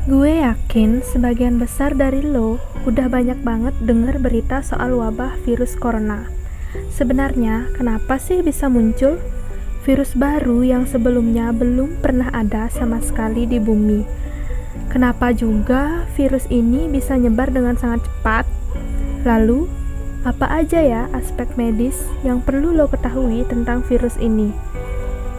Gue yakin sebagian besar dari lo udah banyak banget denger berita soal wabah virus corona. Sebenarnya, kenapa sih bisa muncul virus baru yang sebelumnya belum pernah ada sama sekali di bumi? Kenapa juga virus ini bisa nyebar dengan sangat cepat? Lalu, apa aja ya aspek medis yang perlu lo ketahui tentang virus ini?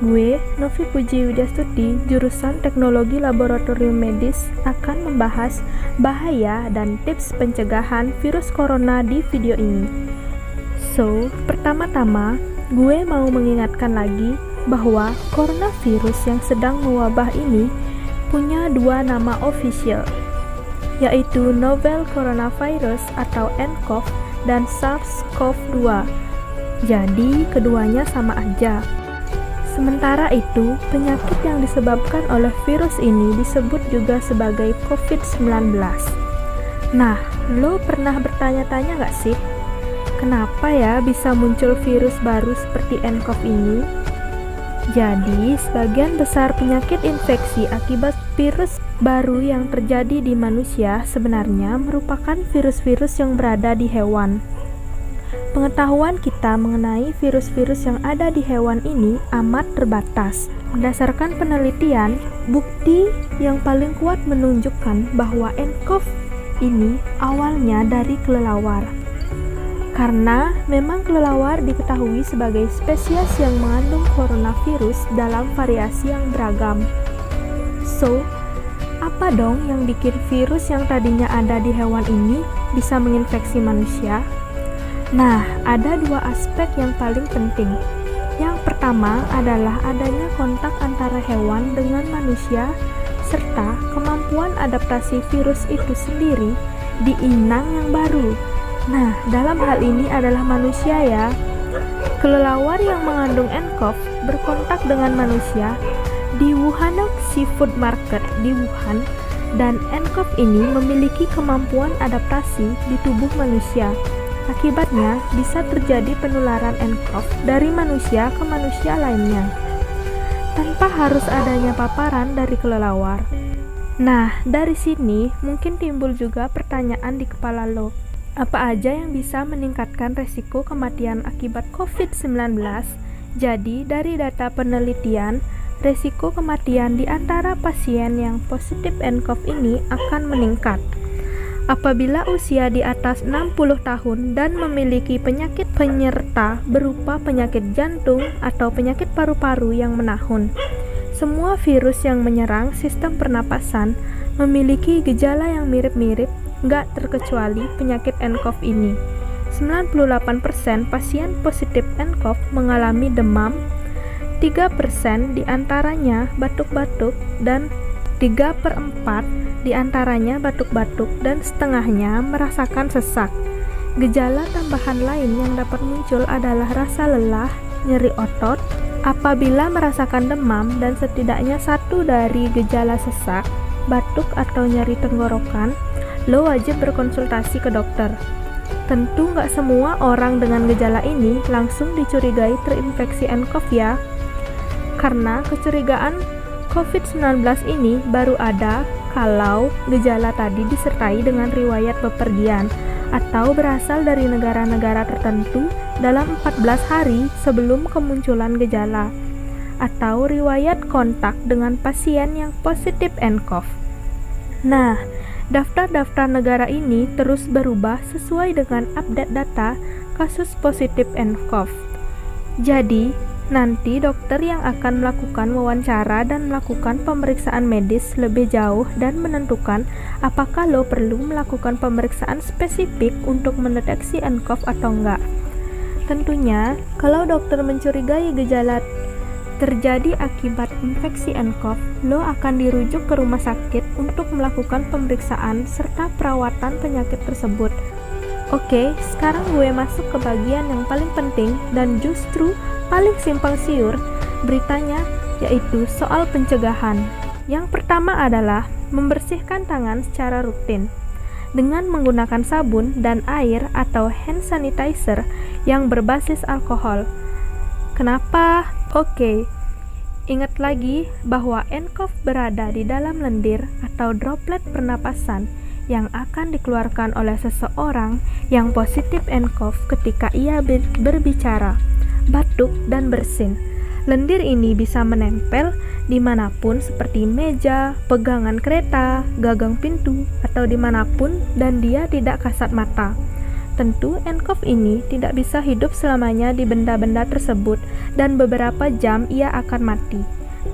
Gue, Novi Puji Widyastuti, jurusan Teknologi Laboratorium Medis, akan membahas bahaya dan tips pencegahan virus corona di video ini. So, pertama-tama, gue mau mengingatkan lagi bahwa coronavirus yang sedang mewabah ini punya dua nama official, yaitu Novel Coronavirus atau nCoV dan SARS-CoV-2. Jadi, keduanya sama aja. Sementara itu, penyakit yang disebabkan oleh virus ini disebut juga sebagai COVID-19. Nah, lo pernah bertanya-tanya gak sih? Kenapa ya bisa muncul virus baru seperti nCoV ini? Jadi, sebagian besar penyakit infeksi akibat virus baru yang terjadi di manusia sebenarnya merupakan virus-virus yang berada di hewan. Pengetahuan kita mengenai virus-virus yang ada di hewan ini amat terbatas. Berdasarkan penelitian, bukti yang paling kuat menunjukkan bahwa nCoV ini awalnya dari kelelawar. Karena memang kelelawar diketahui sebagai spesies yang mengandung coronavirus dalam variasi yang beragam. So, apa dong yang bikin virus yang tadinya ada di hewan ini bisa menginfeksi manusia? Nah, ada dua aspek yang paling penting. Yang pertama adalah adanya kontak antara hewan dengan manusia serta kemampuan adaptasi virus itu sendiri di inang yang baru. Nah, dalam hal ini adalah manusia ya. Kelelawar yang mengandung nCoV berkontak dengan manusia di Wuhanok Seafood Market di Wuhan, dan nCoV ini memiliki kemampuan adaptasi di tubuh manusia. Akibatnya, bisa terjadi penularan nCoV dari manusia ke manusia lainnya, tanpa harus adanya paparan dari kelelawar. Nah, dari sini mungkin timbul juga pertanyaan di kepala lo. Apa aja yang bisa meningkatkan resiko kematian akibat COVID-19? Jadi, dari data penelitian, resiko kematian di antara pasien yang positif nCoV ini akan meningkat apabila usia di atas 60 tahun dan memiliki penyakit penyerta berupa penyakit jantung atau penyakit paru-paru yang menahun. Semua virus yang menyerang sistem pernapasan memiliki gejala yang mirip-mirip, nggak terkecuali penyakit nCoV ini. 98% pasien positif nCoV mengalami demam, 3% diantaranya batuk-batuk, dan 3/4 diantaranya batuk-batuk dan setengahnya merasakan sesak. Gejala tambahan lain yang dapat muncul adalah rasa lelah, nyeri otot, apabila merasakan demam, dan setidaknya satu dari gejala sesak, batuk atau nyeri tenggorokan, lo wajib berkonsultasi ke dokter. Tentu nggak semua orang dengan gejala ini langsung dicurigai terinfeksi nCoV ya, karena kecurigaan COVID-19 ini baru ada kalau gejala tadi disertai dengan riwayat bepergian atau berasal dari negara-negara tertentu dalam 14 hari sebelum kemunculan gejala, atau riwayat kontak dengan pasien yang positif nCoV. Nah, daftar-daftar negara ini terus berubah sesuai dengan update data kasus positif nCoV. Jadi, nanti dokter yang akan melakukan wawancara dan melakukan pemeriksaan medis lebih jauh dan menentukan apakah lo perlu melakukan pemeriksaan spesifik untuk mendeteksi nCoV atau enggak. Tentunya, kalau dokter mencurigai gejala terjadi akibat infeksi nCoV, lo akan dirujuk ke rumah sakit untuk melakukan pemeriksaan serta perawatan penyakit tersebut. Oke, sekarang gue masuk ke bagian yang paling penting dan justru paling simpang siur beritanya, yaitu soal pencegahan. Yang pertama adalah membersihkan tangan secara rutin dengan menggunakan sabun dan air atau hand sanitizer yang berbasis alkohol. Kenapa? Oke, Ingat lagi bahwa nCoV berada di dalam lendir atau droplet pernapasan yang akan dikeluarkan oleh seseorang yang positif nCoV ketika ia berbicara, batuk, dan bersin. Lendir ini bisa menempel dimanapun seperti meja, pegangan kereta, gagang pintu, atau dimanapun dan dia tidak kasat mata. Tentu nCoV ini tidak bisa hidup selamanya di benda-benda tersebut dan beberapa jam ia akan mati.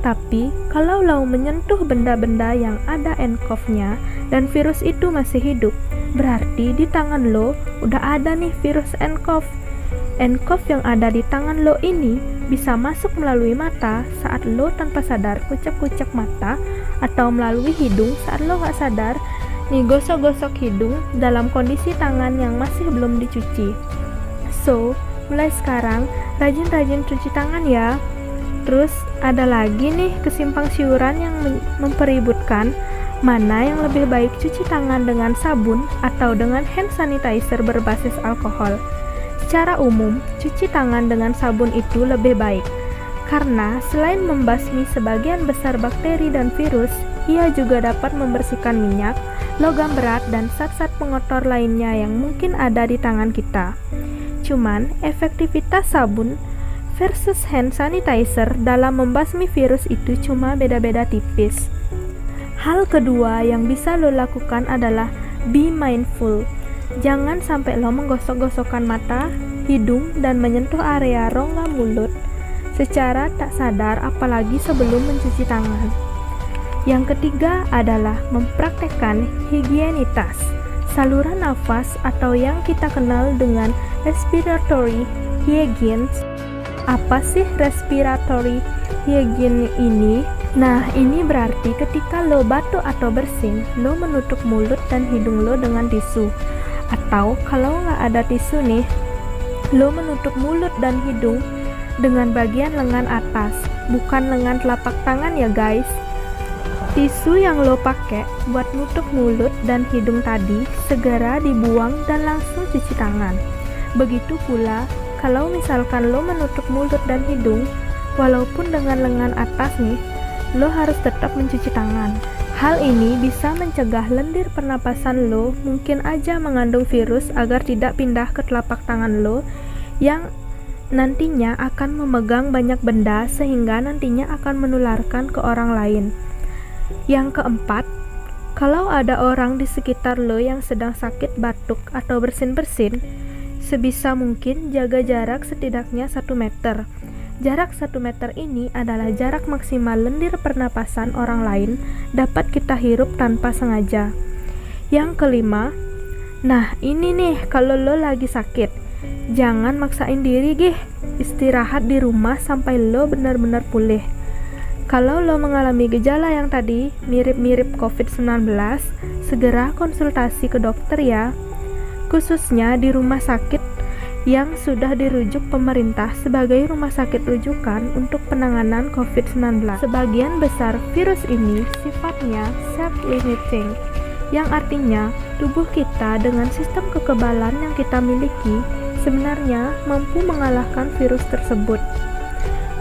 Tapi, kalau lo menyentuh benda-benda yang ada nCoV-nya dan virus itu masih hidup, berarti di tangan lo udah ada nih virus nCoV. nCoV yang ada di tangan lo ini bisa masuk melalui mata saat lo tanpa sadar kucek-kucek mata atau melalui hidung saat lo gak sadar nih gosok-gosok hidung dalam kondisi tangan yang masih belum dicuci. So, mulai sekarang rajin-rajin cuci tangan ya. Terus ada lagi nih kesimpang siuran yang mempeributkan mana yang lebih baik cuci tangan dengan sabun atau dengan hand sanitizer berbasis alkohol. Secara umum, cuci tangan dengan sabun itu lebih baik karena selain membasmi sebagian besar bakteri dan virus, ia juga dapat membersihkan minyak, logam berat, dan zat-zat pengotor lainnya yang mungkin ada di tangan kita. Cuman, efektivitas sabun versus hand sanitizer dalam membasmi virus itu cuma beda-beda tipis. Hal kedua yang bisa lo lakukan adalah be mindful. Jangan sampai lo menggosok-gosokkan mata, hidung, dan menyentuh area rongga mulut secara tak sadar, apalagi sebelum mencuci tangan. Yang ketiga adalah mempraktekkan higienitas saluran nafas atau yang kita kenal dengan respiratory hygiene. Apa sih respiratory hygiene ini? Nah, ini berarti ketika lo batuk atau bersin, lo menutup mulut dan hidung lo dengan tisu. Atau kalau nggak ada tisu nih, lo menutup mulut dan hidung dengan bagian lengan atas, bukan lengan telapak tangan ya guys. Tisu yang lo pakai buat nutup mulut dan hidung tadi segera dibuang dan langsung cuci tangan. Begitu pula kalau misalkan lo menutup mulut dan hidung, walaupun dengan lengan atas nih, lo harus tetap mencuci tangan. Hal ini bisa mencegah lendir pernapasan lo mungkin aja mengandung virus agar tidak pindah ke telapak tangan lo yang nantinya akan memegang banyak benda sehingga nantinya akan menularkan ke orang lain. Yang keempat, kalau ada orang di sekitar lo yang sedang sakit batuk atau bersin-bersin, sebisa mungkin jaga jarak setidaknya 1 meter. Jarak 1 meter ini adalah jarak maksimal lendir pernapasan orang lain dapat kita hirup tanpa sengaja. Yang kelima, nah ini nih kalau lo lagi sakit, jangan maksain diri istirahat di rumah sampai lo benar-benar pulih. Kalau lo mengalami gejala yang tadi mirip-mirip COVID-19, segera konsultasi ke dokter ya, khususnya di rumah sakit yang sudah dirujuk pemerintah sebagai rumah sakit rujukan untuk penanganan COVID-19. Sebagian besar virus ini sifatnya self-limiting, yang artinya tubuh kita dengan sistem kekebalan yang kita miliki sebenarnya mampu mengalahkan virus tersebut.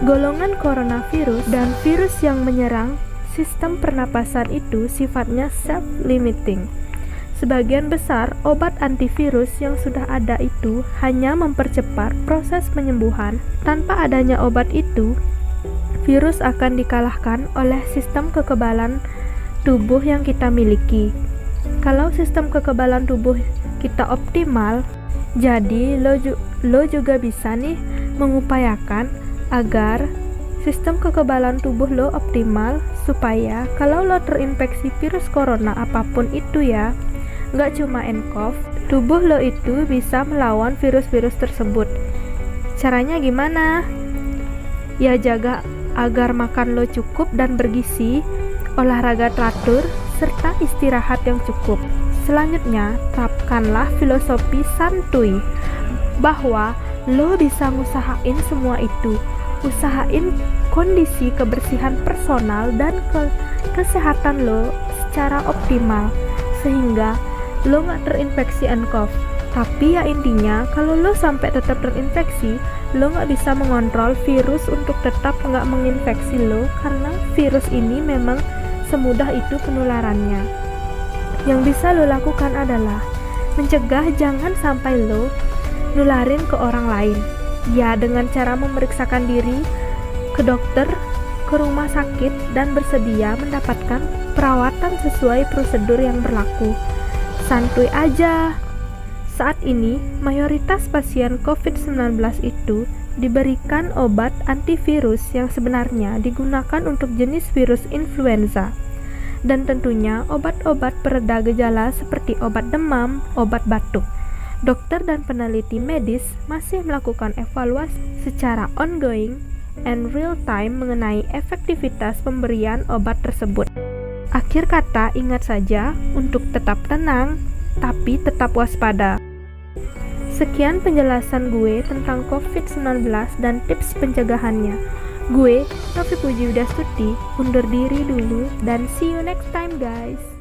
Golongan coronavirus dan virus yang menyerang sistem pernapasan itu sifatnya self-limiting. Sebagian besar obat antivirus yang sudah ada itu hanya mempercepat proses penyembuhan. Tanpa adanya obat itu, virus akan dikalahkan oleh sistem kekebalan tubuh yang kita miliki. Kalau sistem kekebalan tubuh kita optimal, jadi lo juga bisa nih mengupayakan agar sistem kekebalan tubuh lo optimal supaya kalau lo terinfeksi virus corona apapun itu ya, nggak cuma nCoV, tubuh lo itu bisa melawan virus-virus tersebut. Caranya gimana? Ya jaga agar makan lo cukup dan bergizi, olahraga teratur, serta istirahat yang cukup. Selanjutnya, terapkanlah filosofi santuy bahwa lo bisa ngusahain semua itu. Usahain kondisi kebersihan personal dan kesehatan lo secara optimal sehingga lo gak terinfeksi nCoV. Tapi ya intinya kalau lo sampai tetap terinfeksi, lo nggak bisa mengontrol virus untuk tetap nggak menginfeksi lo, karena virus ini memang semudah itu penularannya. Yang bisa lo lakukan adalah mencegah jangan sampai lo nularin ke orang lain. Ya, dengan cara memeriksakan diri ke dokter, ke rumah sakit, dan bersedia mendapatkan perawatan sesuai prosedur yang berlaku. Santuy aja. Saat ini, mayoritas pasien COVID-19 itu diberikan obat antivirus yang sebenarnya digunakan untuk jenis virus influenza. Dan tentunya obat-obat pereda gejala seperti obat demam, obat batuk. Dokter dan peneliti medis masih melakukan evaluasi secara ongoing and real time mengenai efektivitas pemberian obat tersebut. Akhir kata, ingat saja untuk tetap tenang, tapi tetap waspada. Sekian penjelasan gue tentang COVID-19 dan tips pencegahannya. Gue, Novi Puji Widastuti, undur diri dulu dan see you next time guys.